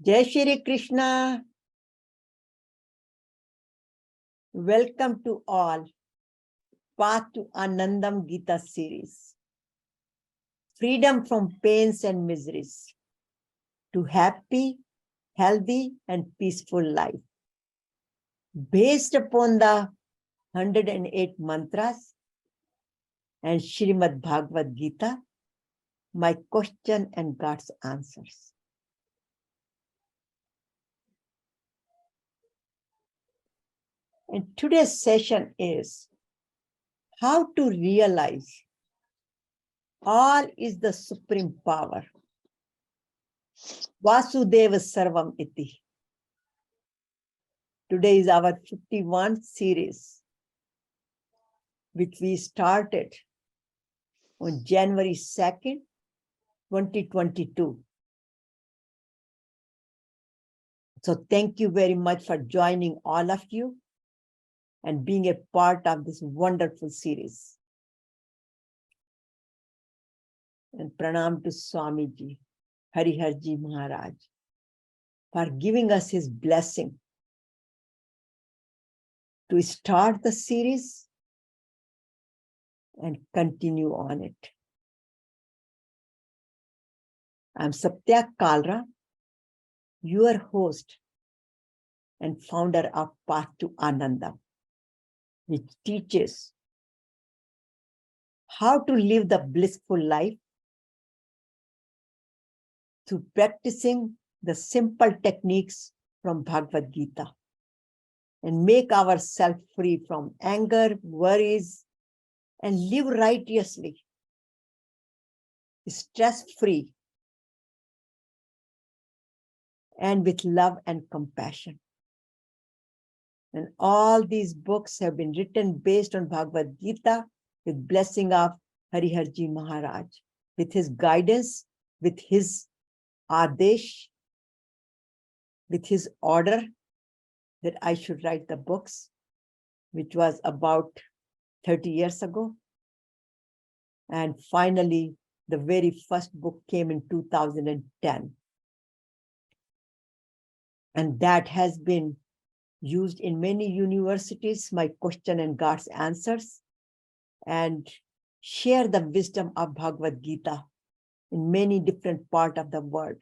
Jai Shri Krishna. Welcome to all. Path to Anandam Gita series. Freedom from pains and miseries to happy, healthy, and peaceful life. Based upon the 108 mantras and Srimad Bhagavad Gita, my question and God's answers. And today's session is how to realize all is the supreme power. Vasudeva Sarvam Iti. Today is our 51 series, which we started on January 2nd, 2022. So thank you very much for joining all of you and being a part of this wonderful series. And pranam to Swamiji, Hariharji Maharaj, for giving us his blessing to start the series and continue on it. I'm Satya Kalra, your host and founder of Path to Anandam, which teaches how to live the blissful life through practicing the simple techniques from Bhagavad Gita and make ourselves free from anger, worries, and live righteously, stress-free, and with love and compassion. And all these books have been written based on Bhagavad Gita with blessing of Hariharji Maharaj, with his guidance, with his adesh, with his order that I should write the books, which was about 30 years ago. And finally, the very first book came in 2010. And that has been used in many universities, my question and God's answers, and share the wisdom of Bhagavad Gita in many different parts of the world,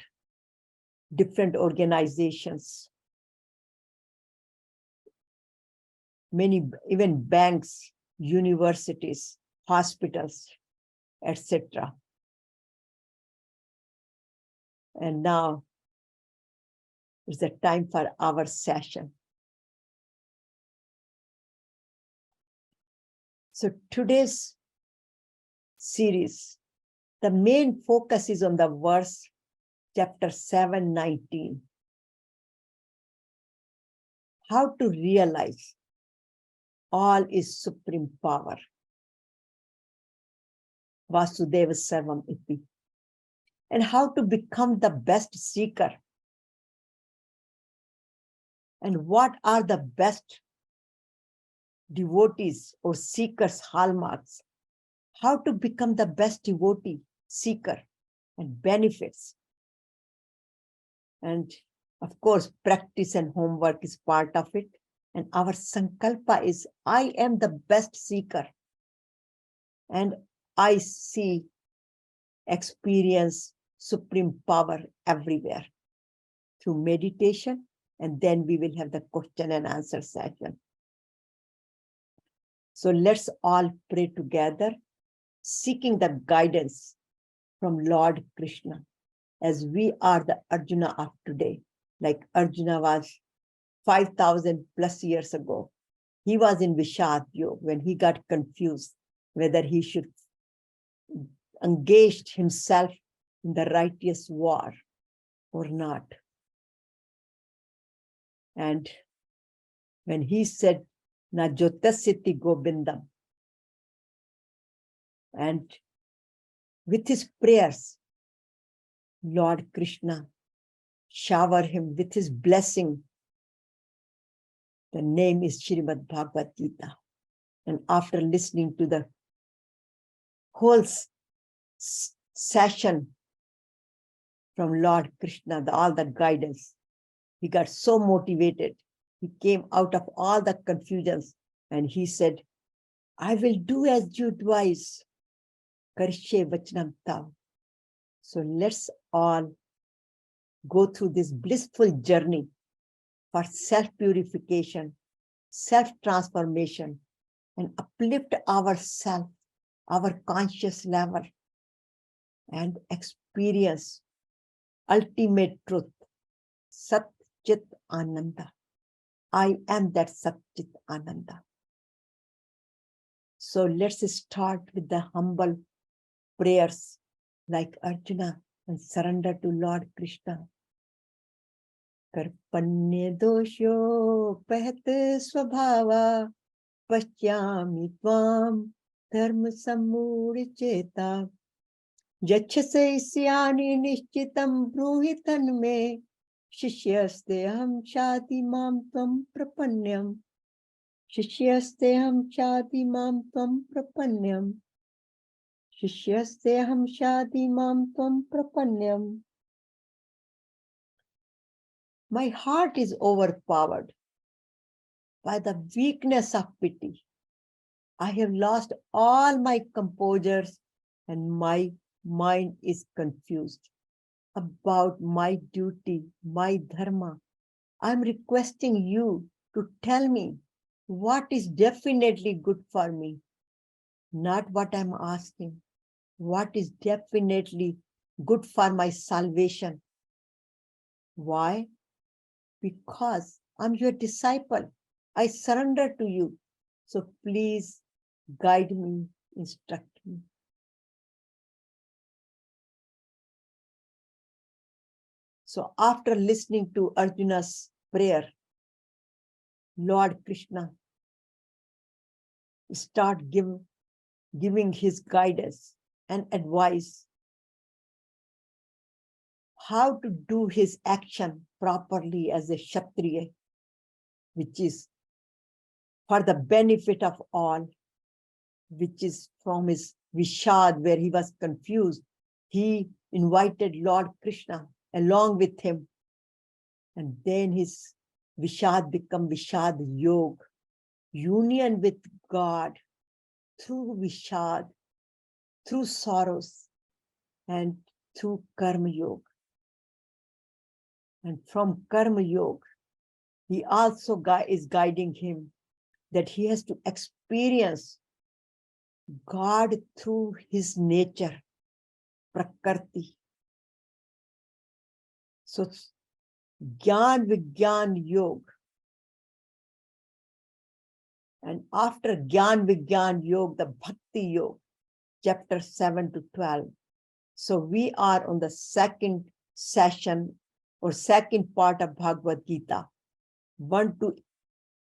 different organizations, many, even banks, universities, hospitals, etc. And now is the time for our session. So today's series, the main focus is on the verse, chapter 7:19. How to realize all is supreme power. Vasudeva Sarvam Iti. And how to become the best seeker. And what are the best devotees or seekers' hallmarks? How to become the best devotee, seeker, and benefits. And of course, practice and homework is part of it. And our sankalpa is, I am the best seeker. And I see, experience supreme power everywhere through meditation. And then we will have the question and answer session. So let's all pray together, seeking the guidance from Lord Krishna, as we are the Arjuna of today. Like Arjuna was 5,000 plus years ago. He was in Vishad Yog when he got confused whether he should engage himself in the righteous war or not. And when he said, Na Jotasiti Gobindam, and with his prayers, Lord Krishna showered him with his blessing. The name is Srimad Bhagavad Gita. And after listening to the whole session from Lord Krishna, all the guidance. He got so motivated. He came out of all the confusions and he said, I will do as you advise. Karishe vachanam tav. So let's all go through this blissful journey for self-purification, self-transformation, and uplift ourselves, our conscious level, and experience ultimate truth, Sat Chit Ananda. I am that Sat Chit Ananda. So let's start with the humble prayers like Arjuna and surrender to Lord Krishna. Karpanye dosyo pahat svabhava pasyami tvam dharma samudiceta yachase isyani nishchitam bruhitan me shishyaste ham shati mam tvam prapanyam shishyaste ham shati mam tvam prapanyam shishyaste ham shati mam tvam prapanyam. My heart is overpowered by the weakness of pity. I have lost all my composures and my mind is confused about my duty, my dharma. I'm requesting you to tell me what is definitely good for me, not what I'm asking, what is definitely good for my salvation. Why? Because I'm your disciple. I surrender to you. So please guide me, instruct me. So after listening to Arjuna's prayer, Lord Krishna start giving his guidance and advice how to do his action properly as a Kshatriya, which is for the benefit of all, which is from his Vishad, where he was confused. He invited Lord Krishna along with him. And then his Vishad become Vishad Yoga, union with God through Vishad, through sorrows, and through Karma Yoga. And from Karma Yoga, he also is guiding him that he has to experience God through his nature, Prakriti. So, Gyan Vigyan Yoga. And after Gyan Vigyan Yoga, the Bhakti Yoga, chapter 7 to 12. So we are on the second session or second part of Bhagavad Gita,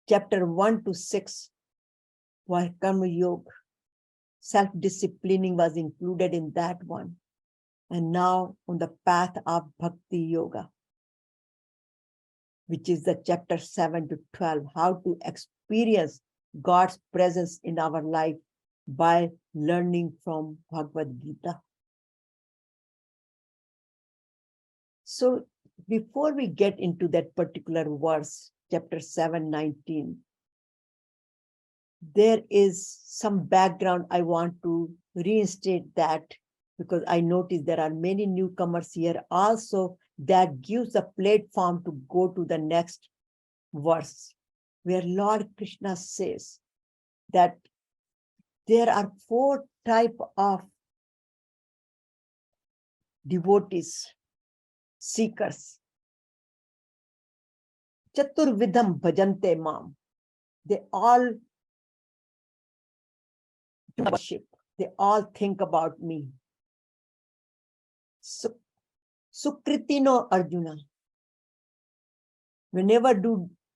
chapter 1 to 6, where Karma Yoga, self-disciplining was included in that one. And now on the path of Bhakti Yoga, which is the chapter 7 to 12, how to experience God's presence in our life by learning from Bhagavad Gita. So before we get into that particular verse, chapter 7:19, there is some background I want to reinstate that, because I notice there are many newcomers here also. That gives a platform to go to the next verse, where Lord Krishna says that there are 4 types of devotees, seekers. Chaturvidham bhajante mam. They all worship. They all think about me. Sukritino Arjuna. Whenever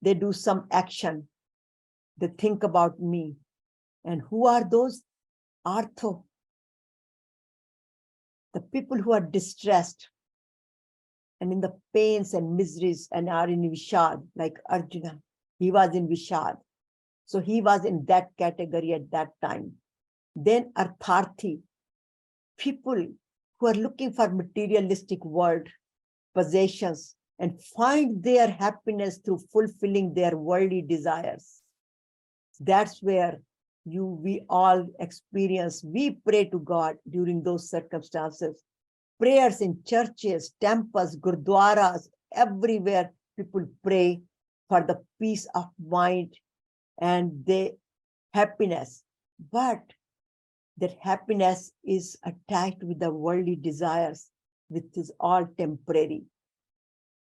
they do some action, they think about me. And who are those? Artho. The people who are distressed and in the pains and miseries and are in Vishad, like Arjuna. He was in Vishad. So he was in that category at that time. Then Artharthi, people who are looking for materialistic world, possessions and find their happiness through fulfilling their worldly desires. That's where we all experience. We pray to God during those circumstances. Prayers in churches, temples, gurdwaras, everywhere people pray for the peace of mind and the happiness. But that happiness is attached with the worldly desires, which is all temporary.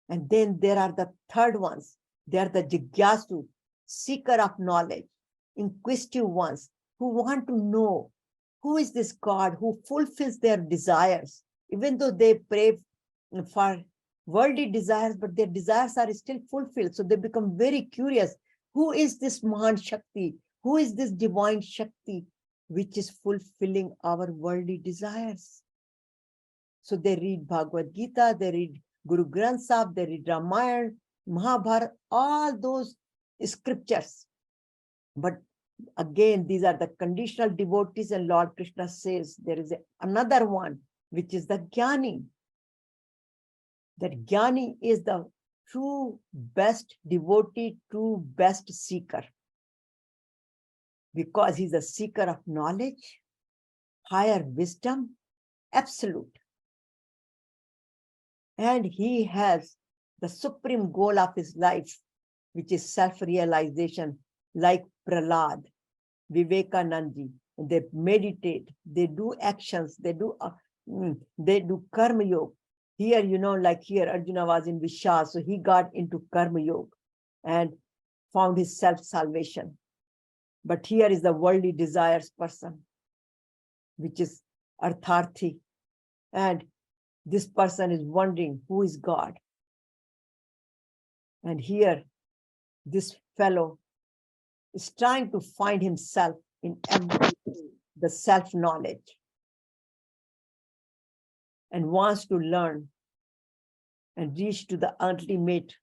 And then there are the third ones. They are the jigyasu, seeker of knowledge, inquisitive ones who want to know who is this God who fulfills their desires, even though they pray for worldly desires, but their desires are still fulfilled. So they become very curious. Who is this Mahan Shakti? Who is this divine Shakti which is fulfilling our worldly desires? So they read Bhagavad Gita, they read Guru Granth Sahib, they read Ramayana, Mahabharata, all those scriptures. But again, these are the conditional devotees, and Lord Krishna says there is another one, which is the Jnani. That Jnani is the true best devotee, true best seeker. Because he's a seeker of knowledge, higher wisdom, absolute. And he has the supreme goal of his life, which is self-realization, like Prahlad, Vivekananda. They meditate, they do actions, they do karma yoga. Here, like here, Arjuna was in Vishal, so he got into karma yoga and found his self-salvation. But here is the worldly desires person, which is Artharthi. And this person is wondering who is God. And here, this fellow is trying to find himself in everything, the self-knowledge, and wants to learn and reach to the ultimate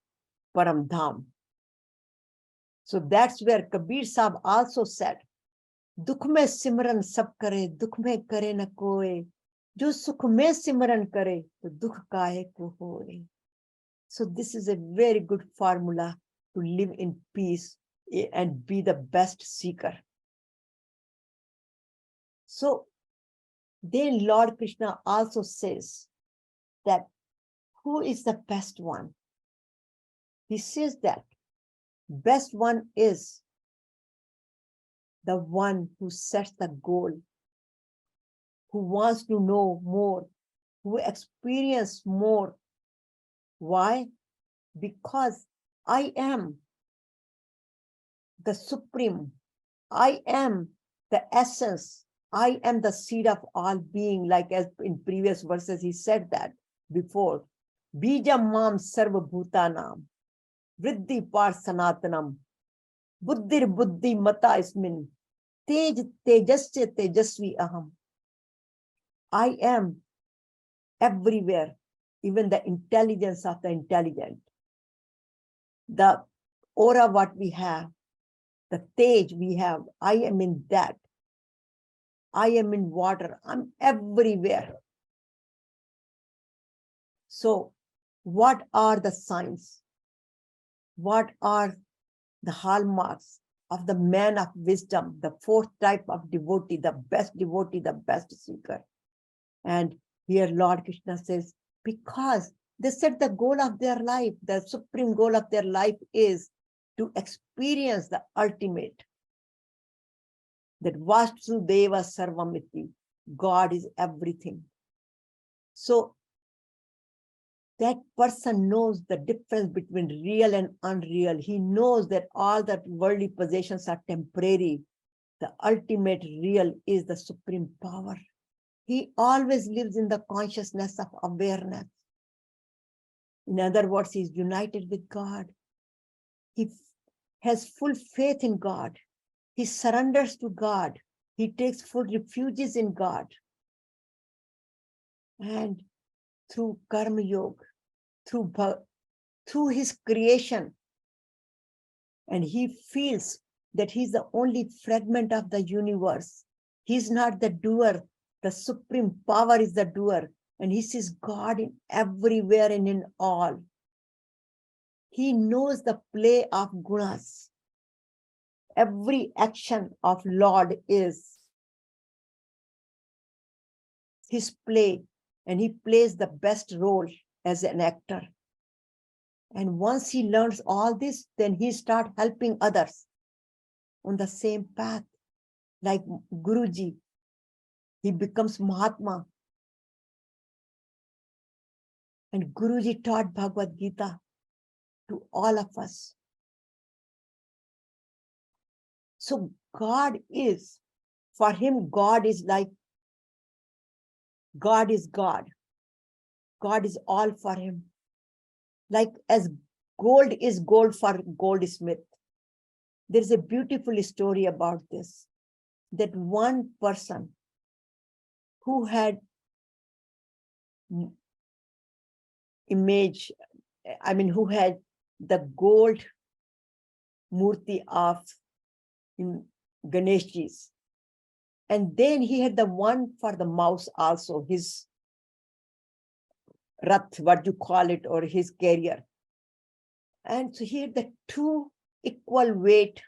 Param Dham. So that's where Kabir Sahib also said, Dukh mein simran sab kare, dukh mein kare na koe. Jo sukh mein simran kare, to dukh kahe ko hoye. So this is a very good formula to live in peace and be the best seeker. So then Lord Krishna also says that who is the best one? He says that best one is the one who sets the goal, who wants to know more, who experience more. Why? Because I am the supreme. I am the essence. I am the seed of all being, like as in previous verses he said that before. Bijam mam sarva bhutanam, vriddhi par sanatanam, buddhir buddhi mata ismin, tej tejasya tejasvi aham. I am everywhere, even the intelligence of the intelligent. The aura what we have, the tej we have, I am in that. I am in water, I'm everywhere. So what are the signs? What are the hallmarks of the man of wisdom, the fourth type of devotee, the best seeker? And here Lord Krishna says, because they said the goal of their life, the supreme goal of their life is to experience the ultimate. That Vasudeva Sarvamiti, God is everything. So that person knows the difference between real and unreal. He knows that all the worldly possessions are temporary. The ultimate real is the supreme power. He always lives in the consciousness of awareness. In other words, he is united with God. He has full faith in God. He surrenders to God. He takes full refuges in God. And through karma yoga, through his creation, and he feels that he's the only fragment of the universe. He's not the doer. The supreme power is the doer. And he sees God in everywhere and in all. He knows the play of gunas. Every action of Lord is his play, and he plays the best role as an actor. And once he learns all this, then he starts helping others on the same path. Like Guruji, he becomes Mahatma. And Guruji taught Bhagavad Gita to all of us. So God is, for him, God is like, God is God. God is all for him. Like as gold is gold for goldsmith. There's a beautiful story about this, that one person who had who had the gold murti of Ganeshji's. And then he had the one for the mouse also, his rath, what you call it, or his carrier. And so he had the two equal weight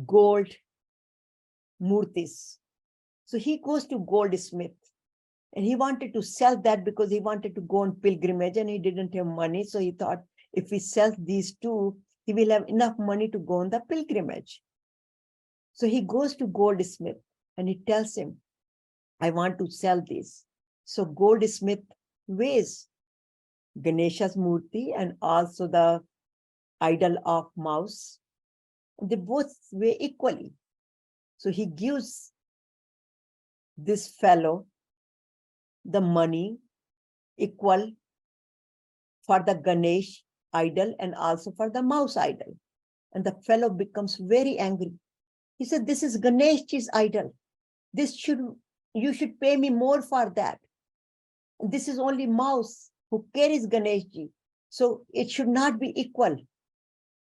gold murtis. So he goes to goldsmith and he wanted to sell that because he wanted to go on pilgrimage and he didn't have money. So he thought if he sells these two, he will have enough money to go on the pilgrimage. So he goes to goldsmith and he tells him, I want to sell this. So goldsmith weighs Ganesha's murti and also the idol of mouse. They both weigh equally. So he gives this fellow the money equal for the Ganesh idol and also for the mouse idol. And the fellow becomes very angry. He said, this is Ganeshji's idol. You should pay me more for that. This is only mouse who carries Ganeshji. So it should not be equal.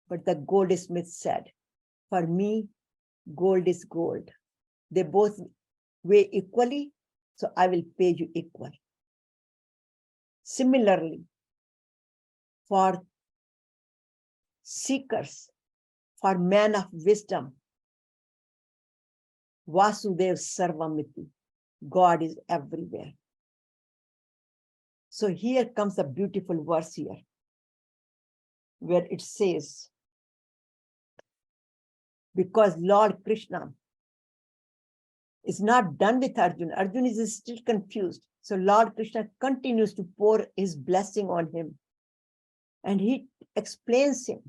But the goldsmith said, for me, gold is gold. They both weigh equally, so I will pay you equal. Similarly, for seekers, for men of wisdom, Vasudev Sarvamiti, God is everywhere. So here comes a beautiful verse here, where it says, because Lord Krishna is not done with Arjuna. Arjuna is still confused. So Lord Krishna continues to pour his blessing on him. And he explains him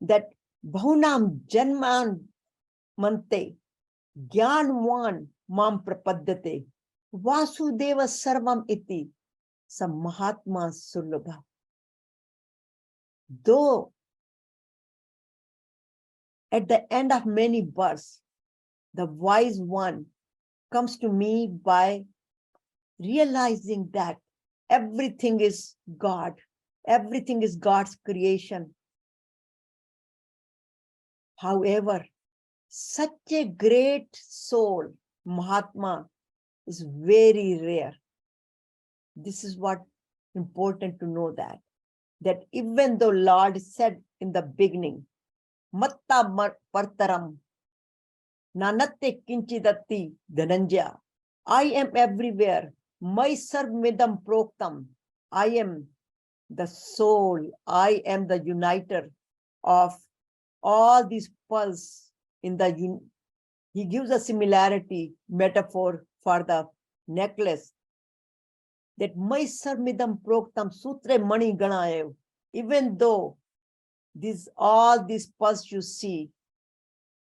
that Bahunam Janman Mante Gyanwan Mam Prapaddate Vasudeva Sarvam Iti Sam Mahatma Sulabha. Though at the end of many births, the wise one comes to me by realizing that everything is God. Everything is God's creation. However, such a great soul, Mahatma, is very rare. This is what important to know, that even though Lord said in the beginning, Matta Partaram, Nanatte Kinchidatti Dhananjaya, I am everywhere. My Sarvmidam Proktam, I am the soul, I am the uniter of all these pulse in the he gives a similarity metaphor for the necklace, that my Sarvmidam Proktam Sutre Mani Ganayev, even though all these pulse you see,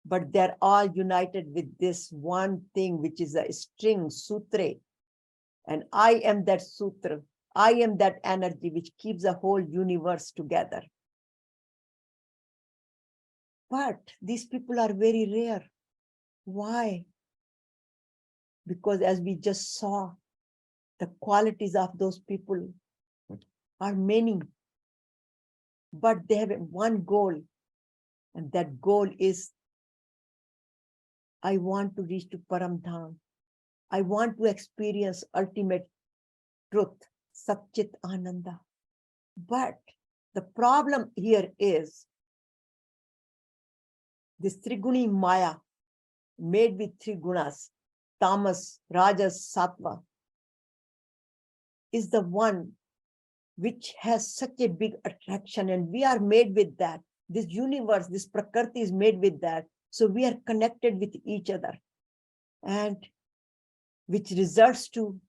but they're all united with this one thing, which is a string, sutre. And I am that sutra. I am that energy which keeps the whole universe together. But these people are very rare. Why? Because as we just saw, the qualities of those people are many. But they have one goal. And that goal is, I want to reach to Param Dham. I want to experience ultimate truth, Chit Ananda. But the problem here is this Triguni Maya, made with three gunas, tamas, rajas, sattva, is the one which has such a big attraction, and we are made with that. This universe, this prakriti is made with that. So we are connected with each other, and which results to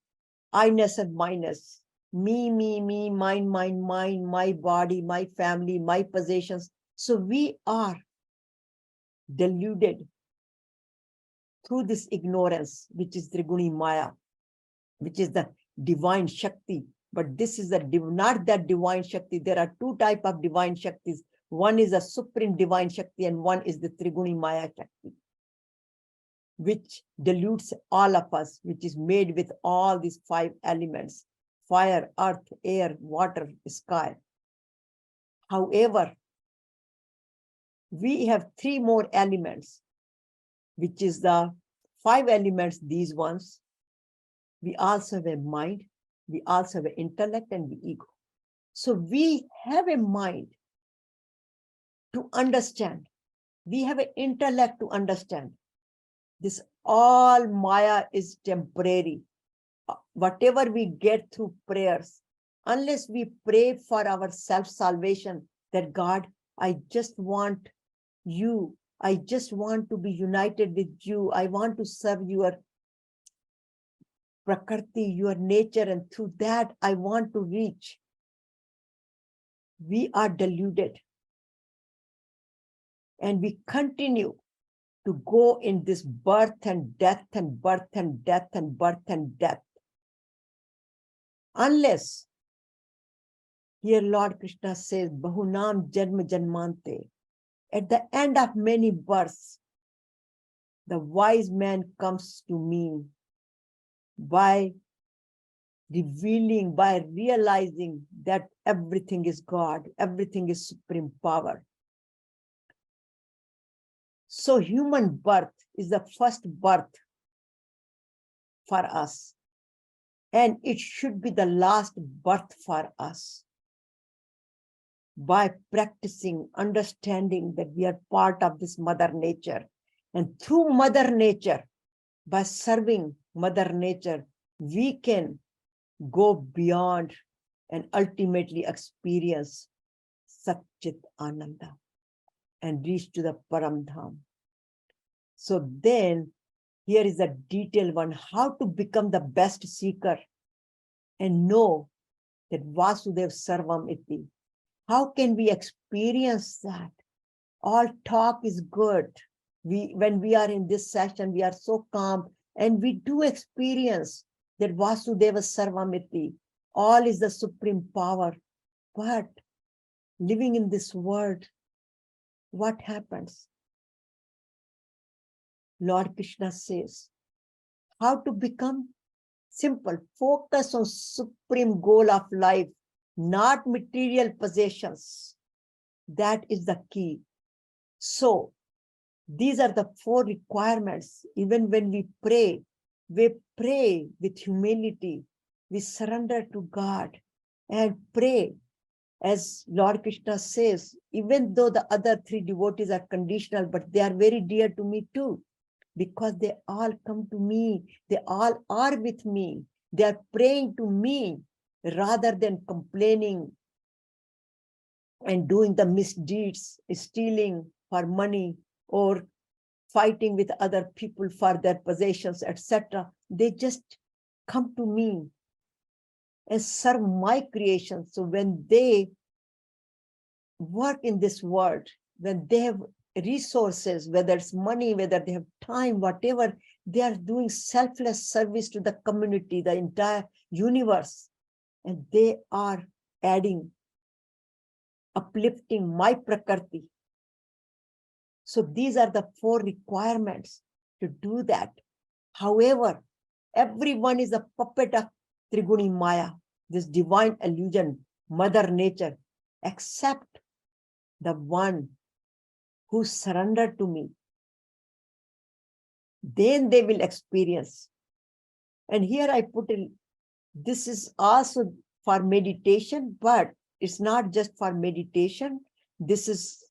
I-ness and minus. Me, mine, my body, my family, my possessions. So we are deluded through this ignorance, which is Triguni Maya, which is the divine Shakti. But this is not that divine Shakti. There are two types of divine Shaktis. One is a supreme divine Shakti, and one is the Triguni Maya Shakti, which dilutes all of us, which is made with all these five elements: fire, earth, air, water, sky. However, we have three more elements, which is the five elements, these ones. We also have a mind, we also have an intellect, and the ego. So we have a mind to understand. We have an intellect to understand. This all Maya is temporary. Whatever we get through prayers, unless we pray for our self-salvation, that God, I just want you. I just want to be united with you. I want to serve your prakriti, your nature, and through that I want to reach. We are deluded, and we continue to go in this birth and death and birth and death and birth and death. Unless, here Lord Krishna says, Bahunam Janma Janmante, at the end of many births, the wise man comes to me by revealing, by realizing that everything is God, everything is supreme power. So human birth is the first birth for us, and it should be the last birth for us. By practicing, understanding that we are part of this Mother Nature, and through Mother Nature, by serving Mother Nature, we can go beyond and ultimately experience Chit Ananda and reach to the Param Dham. So then, here is a detailed one, how to become the best seeker and know that Vasudev Sarvam Iti. How can we experience that? All talk is good. When we are in this session, we are so calm, and we do experience that Vasudeva Sarvamiti. All is the supreme power. But living in this world, what happens? Lord Krishna says, how to become simple. Focus on supreme goal of life, not material possessions. That is the key. So these are the four requirements. Even when we pray with humility. We surrender to God and pray. As Lord Krishna says, even though the other three devotees are conditional, but they are very dear to me too, because they all come to me. They all are with me. They are praying to me rather than complaining and doing the misdeeds, stealing for money or fighting with other people for their possessions, etc. They just come to me and serve my creation. So when they work in this world, when they have resources, whether it's money, whether they have time, whatever, they are doing selfless service to the community, the entire universe, and they are adding, uplifting my prakriti. So these are the four requirements to do that. However, everyone is a puppet of Triguni Maya, this divine illusion, Mother Nature, except the one who surrendered to me. Then they will experience And here I put in, this is also for meditation, but it's not just for meditation. This is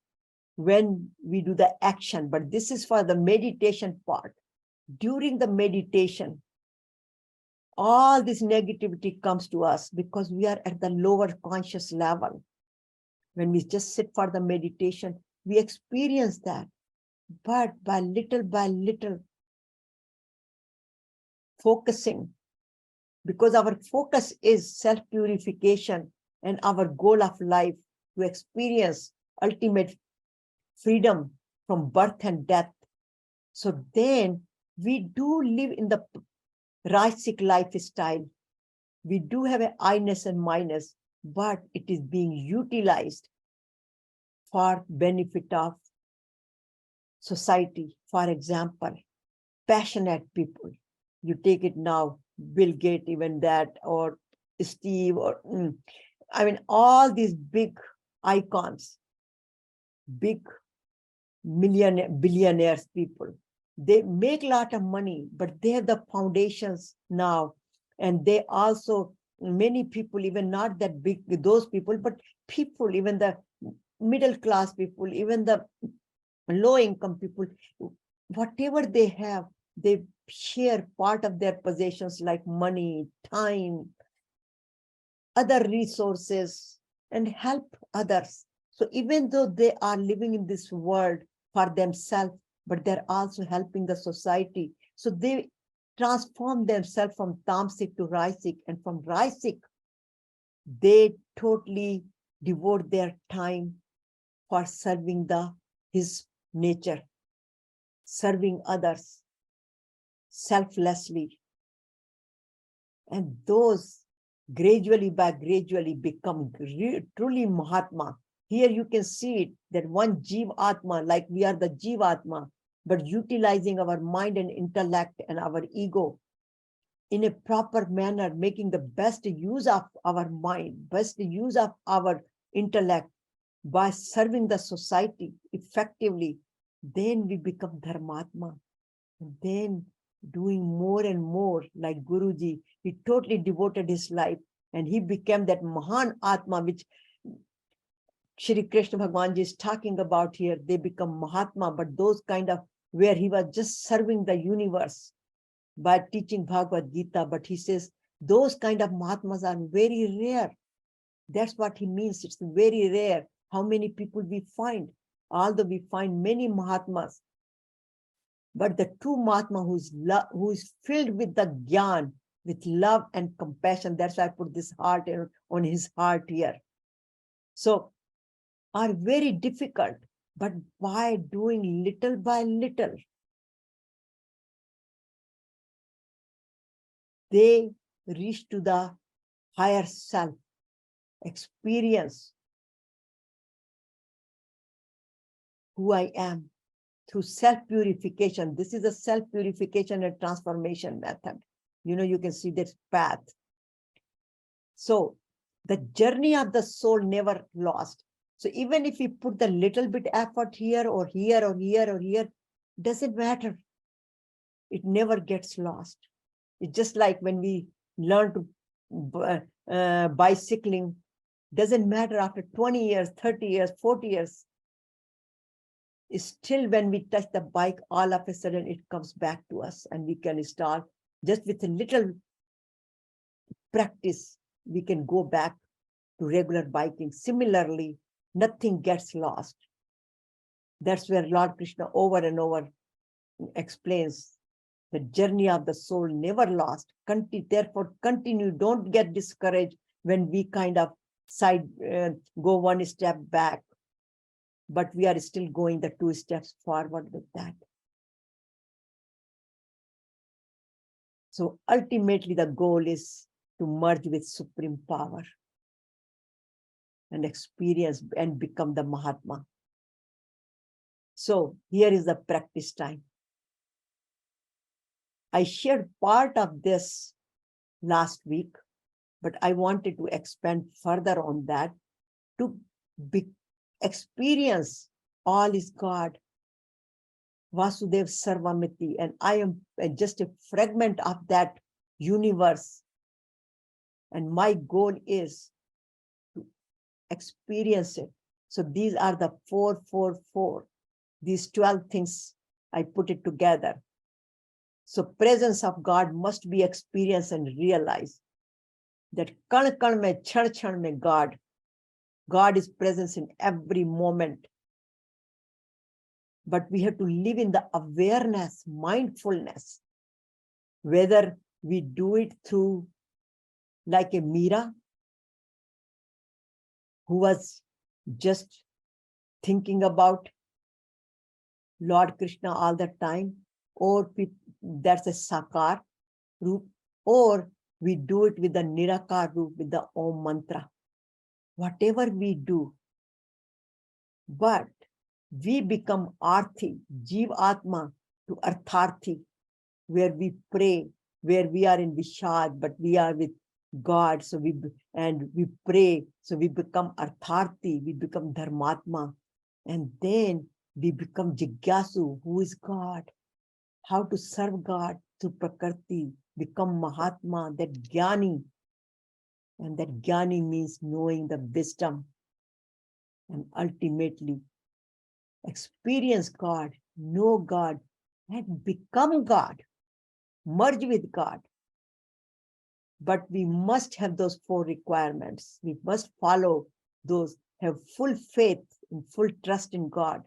when we do the action, but this is for the meditation part. During the meditation, all this negativity comes to us because we are at the lower conscious level. When we just sit for the meditation, we experience that. But by little, focusing, because our focus is self-purification and our goal of life to experience ultimate freedom from birth and death. So then we do live in the Rajasic lifestyle. We do have an I-ness and minus, but it is being utilized for benefit of society. For example, passionate people. You take it now, Bill Gates, even that, or Steve, or I mean, all these big icons, big billionaires people. They make a lot of money, but they have the foundations now. And they also, many people, even not that big, those people, but people, even the middle class people, even the low income people, whatever they have, they share part of their possessions like money, time, other resources, and help others. So even though they are living in this world for themselves, but they're also helping the society. So they transform themselves from tamasic to rajasic, and from rajasic, they totally devote their time for serving his nature, serving others selflessly. And those gradually become truly Mahatma. Here you can see it, that one Jeev Atma, like we are the Jeev Atma, but utilizing our mind and intellect and our ego in a proper manner, making the best use of our mind, best use of our intellect by serving the society effectively, then we become Dharmatma. And then doing more and more, like Guruji, he totally devoted his life and he became that Mahan Atma, which Shri Krishna Bhagavan is talking about here. They become Mahatma, but those kind of where he was just serving the universe by teaching Bhagavad Gita. But he says those kind of Mahatmas are very rare. That's what he means. It's very rare. How many people we find? Although we find many Mahatmas, but the true Mahatma who is filled with the Gyan, with love and compassion. That's why I put this heart on his heart here. So are very difficult, but by doing little by little, they reach to the higher self, experience who I am through self-purification. This is a self-purification and transformation method. You can see this path. So the journey of the soul never lost. So even if we put the little bit effort here or here or here or here, doesn't matter. It never gets lost. It's just like when we learn to bicycling, doesn't matter after 20 years, 30 years, 40 years. It's still when we touch the bike, all of a sudden it comes back to us and we can start just with a little practice, we can go back to regular biking. Similarly, nothing gets lost. That's where Lord Krishna over and over explains the journey of the soul never lost. Therefore, continue. Don't get discouraged when we kind of go one step back, but we are still going the 2 steps forward with that. So ultimately, the goal is to merge with supreme power and experience and become the Mahatma. So here is the practice time. I shared part of this last week, but I wanted to expand further on that to experience all is God, Vasudev Sarvamiti, and I am just a fragment of that universe. And my goal is to experience it. So these are the 444. These 12 things, I put it together. So presence of God must be experienced and realized. That kan kan mein, chan chan mein God. God is present in every moment. But we have to live in the awareness, mindfulness. Whether we do it through like a Meera, who was just thinking about Lord Krishna all the time, or that's a Sakar roop, or we do it with the Nirakar roop, with the Om mantra. Whatever we do, but we become Arthi, Jeev Atma to Artharthi, where we pray, where we are in Vishad, but we are with God. So we pray, so we become Artharthi, we become Dharmatma, and then we become Jigyasu, who is God, how to serve God through Prakriti, become Mahatma, that Jnani, and that Jnani means knowing the wisdom, and ultimately experience God, know God, and become God, merge with God. But we must have those 4 requirements. We must follow those, have full faith and full trust in God,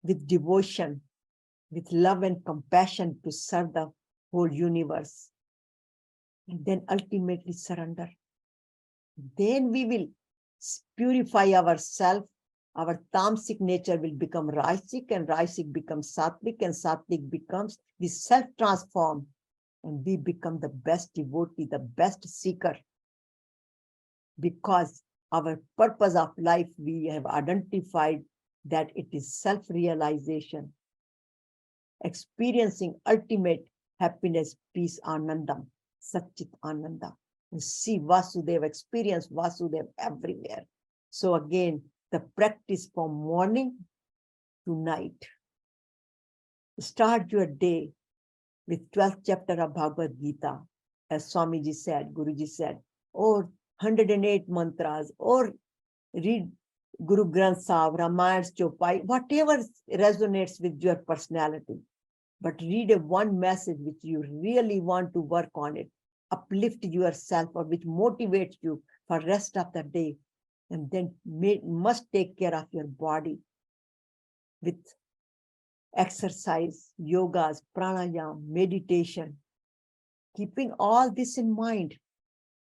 with devotion, with love and compassion to serve the whole universe. And then ultimately surrender. Then we will purify ourselves. Our tamasic nature will become Rajasic, and Rajasic becomes Sattvic, and Sattvic becomes the self-transform, and we become the best devotee, the best seeker. Because our purpose of life, we have identified that it is self-realization, experiencing ultimate happiness, peace, Anandam, Chit Ananda. And see Vasudeva, experience Vasudeva everywhere. So again, the practice from morning to night. Start your day with 12th chapter of Bhagavad Gita, as Swamiji said, Guruji said, or 108 mantras, or read Guru Granth Sahib, Ramayan's Chopai, whatever resonates with your personality. But read a one message which you really want to work on it, uplift yourself, or which motivates you for rest of the day. And then must take care of your body with exercise, yogas, pranayam, meditation, keeping all this in mind.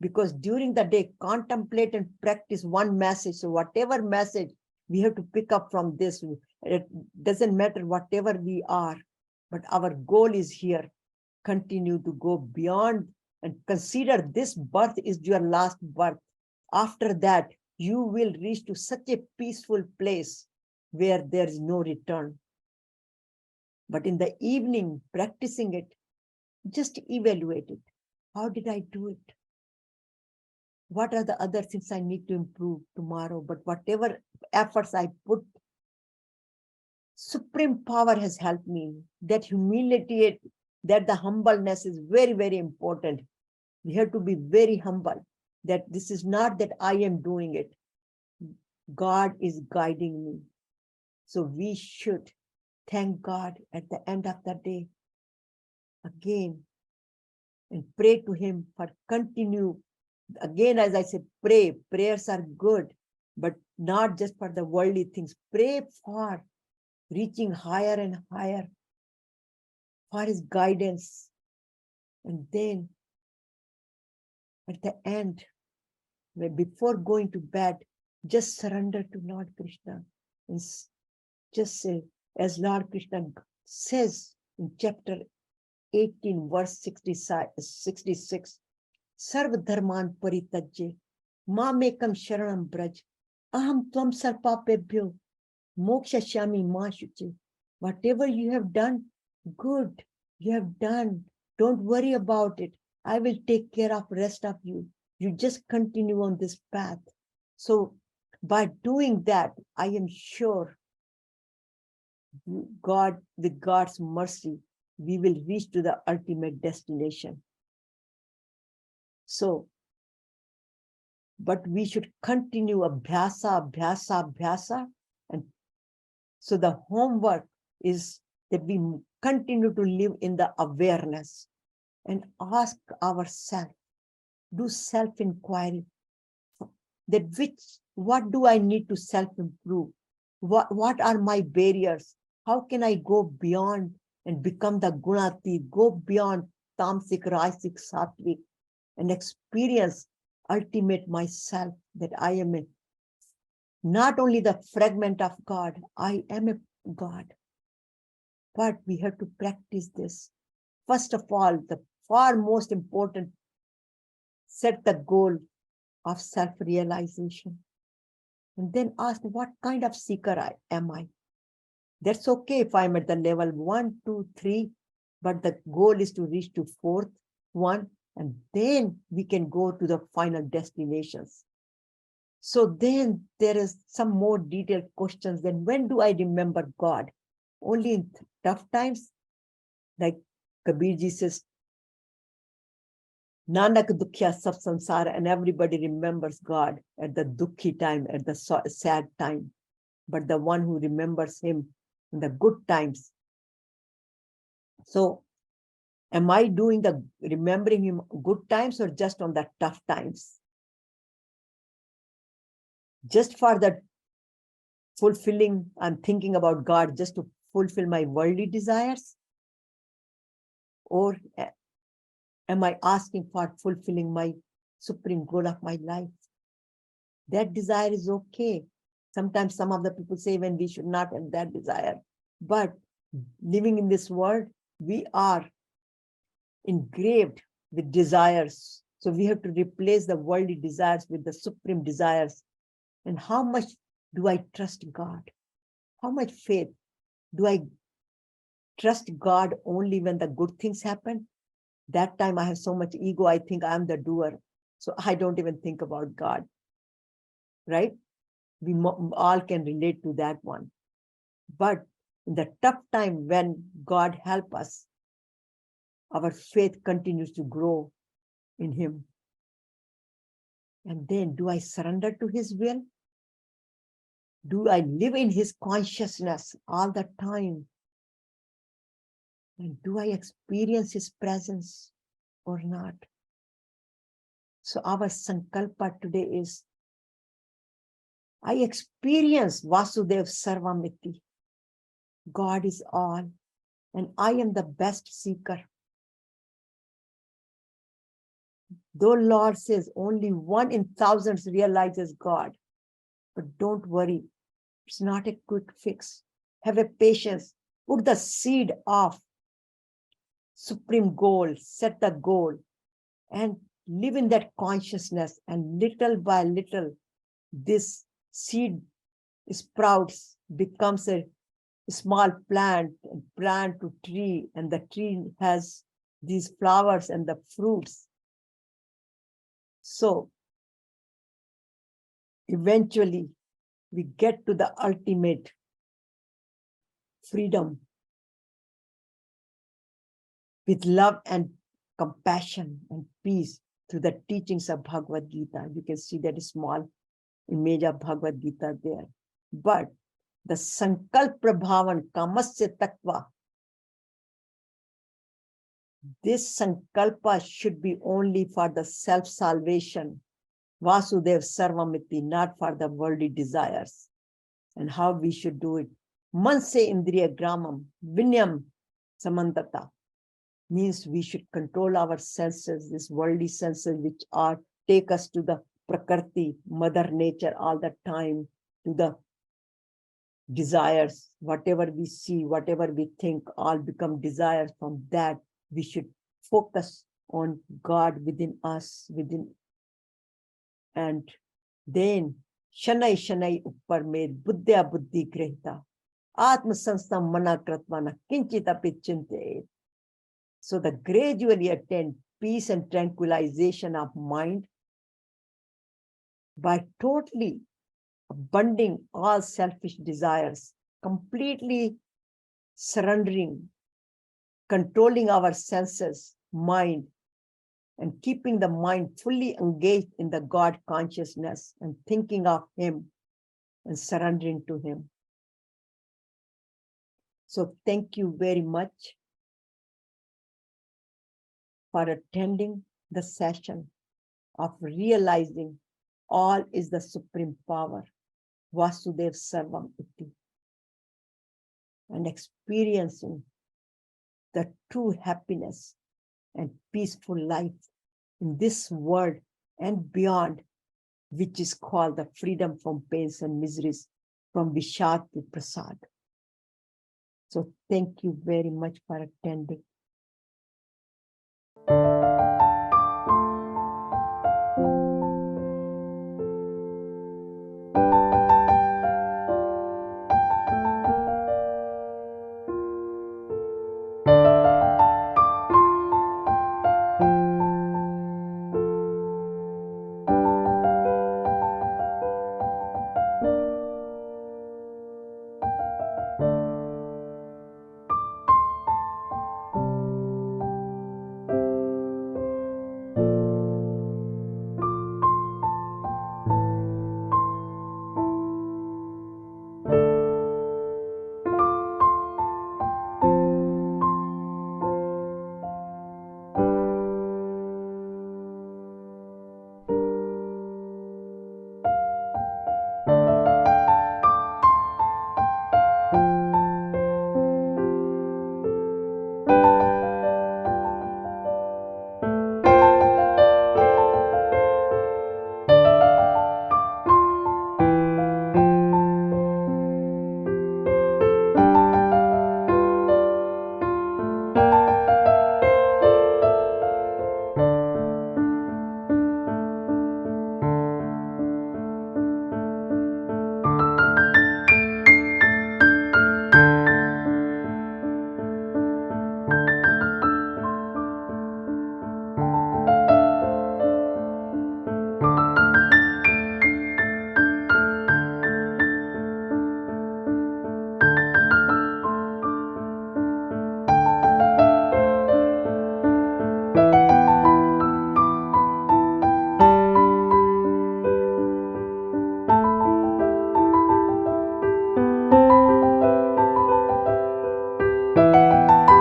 Because during the day, contemplate and practice one message. So whatever message we have to pick up from this, it doesn't matter whatever we are, but our goal is here. Continue to go beyond and consider this birth is your last birth. After that, you will reach to such a peaceful place where there is no return. But in the evening, practicing it, just evaluate it. How did I do it? What are the other things I need to improve tomorrow? But whatever efforts I put, supreme power has helped me. That humility, that the humbleness is very, very important. We have to be very humble, that this is not that I am doing it. God is guiding me. So we should thank God at the end of the day again and pray to him for continue. Again, as I said, pray. Prayers are good, but not just for the worldly things. Pray for reaching higher and higher, for his guidance. And then at the end, before going to bed, just surrender to Lord Krishna. And just say, as Lord Krishna says in chapter 18, verse 66, Sarva dharman paritajye, mamekam sharanam braj, aham tvam sarpapebhyo, moksha shami ma shuchi. Whatever you have done, good, you have done. Don't worry about it. I will take care of rest of you. You just continue on this path. So by doing that, I am sure God, with God's mercy, we will reach to the ultimate destination. So, but we should continue abhyasa, abhyasa, abhyasa. And so the homework is that we continue to live in the awareness and ask ourselves, do self-inquiry, that what do I need to self-improve? What are my barriers? How can I go beyond and become the gunati, go beyond tamasic, rajasic, sattvic, and experience ultimate myself, that I am not only the fragment of God, I am a God. But we have to practice this. First of all, the far most important, set the goal of self-realization. And then ask, what kind of seeker am I? That's okay if I'm at the level 1, 2, 3, but the goal is to reach to 4th one, and then we can go to the final destinations. So then there is some more detailed questions. Then when do I remember God? Only in tough times? Like Kabirji says, Nanak dukhya sab samsara, and everybody remembers God at the dukhi time, at the sad time. But the one who remembers him in the good times. So am I doing the remembering him good times or just on the tough times? Just for the fulfilling, I'm thinking about God just to fulfill my worldly desires? Or am I asking for fulfilling my supreme goal of my life? That desire is okay. Sometimes some of the people say when we should not have that desire. But living in this world, we are engraved with desires. So we have to replace the worldly desires with the supreme desires. And how much do I trust God? How much faith? Do I trust God only when the good things happen? That time I have so much ego, I think I'm the doer. So I don't even think about God, right? We all can relate to that one. But in the tough time when God help us, our faith continues to grow in him. And then do I surrender to his will? Do I live in his consciousness all the time? And do I experience his presence or not? So our sankalpa today is, I experience Vasudev Sarvamiti. God is all, and I am the best seeker. Though Lord says only 1 in thousands realizes God, but don't worry, it's not a quick fix. Have a patience, put the seed of supreme goal, set the goal, and live in that consciousness, and little by little, this seed sprouts, becomes a small plant to tree, and the tree has these flowers and the fruits. So eventually we get to the ultimate freedom with love and compassion and peace through the teachings of Bhagavad Gita. You can see that small image of Bhagavad Gita there. But the Sankalp Prabhavan Kamasya Tattva, this Sankalpa should be only for the self-salvation, Vasudev Sarvamiti, not for the worldly desires. And how we should do it. Manse Indriya Gramam, Vinyam Samantata, means we should control our senses, these worldly senses, which are take us to the Prakriti, Mother Nature all the time, to the desires. Whatever we see, whatever we think, all become desires. From that, we should focus on God within us, and then Shanai Shanai Uppar Med Buddhya Buddhi Grihita Atma Sanstam Mana Kratvana Kinchita Pichinte. So the gradually attain peace and tranquilization of mind by totally abandoning all selfish desires, completely surrendering controlling our senses, mind, and keeping the mind fully engaged in the God consciousness and thinking of Him and surrendering to Him. So thank you very much for attending the session of realizing all is the supreme power, Vasudev Sarvam Iti, and experiencing the true happiness and peaceful life in this world and beyond, which is called the freedom from pains and miseries from Vishad to Prasad. So thank you very much for attending.